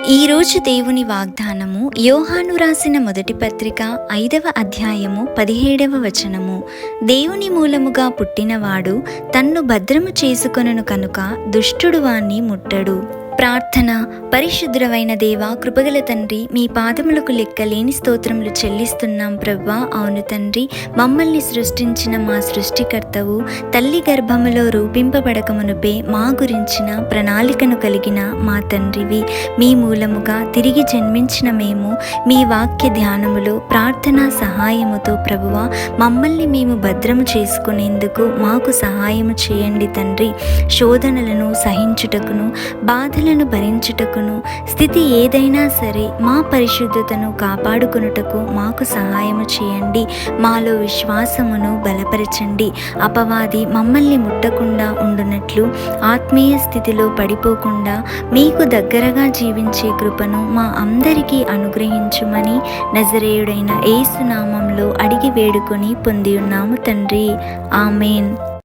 ఈరోజు దేవుని వాగ్దానము యోహాను రాసిన మొదటి పత్రిక 5వ అధ్యాయము 17వ వచనము. దేవుని మూలముగా పుట్టినవాడు తన్ను భద్రము చేసుకొనును కనుక దుష్టుడు వాణ్ణి ముట్టడు. ప్రార్థన. పరిశుద్ధుడవైన దేవా, కృపగల తండ్రి, మీ పాదములకు లెక్కలేని స్తోత్రములు చెల్లిస్తున్నాం ప్రవ్వా. అవును తండ్రి, మమ్మల్ని సృష్టించిన మా సృష్టికర్తవు, తల్లి గర్భములో రూపింపబడకమునుపే మా గురించిన ప్రణాళికను కలిగిన మా తండ్రివి. మీ మూలముగా తిరిగి జన్మించిన మేము మీ వాక్య ధ్యానములో ప్రార్థనా సహాయముతో ప్రభువా మమ్మల్ని మేము భద్రము చేసుకునేందుకు మాకు సహాయము చేయండి తండ్రి. శోధనలను సహించుటకును, బాధలను భరించుటకును, స్థితి ఏదైనా సరే మా పరిశుద్ధతను కాపాడుకొనుటకు మాకు సహాయము చేయండి. మాలో విశ్వాసమును బలపరచండి. అపవాది మమ్మల్ని ముట్టకుండా ఉండునట్లు, ఆత్మీయ స్థితిలో పడిపోకుండా మీకు దగ్గరగా జీవించే కృపను మా అందరికీ అనుగ్రహించుమని నజరేయుడైన యేసు నామములో అడిగి వేడుకొని పొంది ఉన్నాము తండ్రి. ఆమేన్.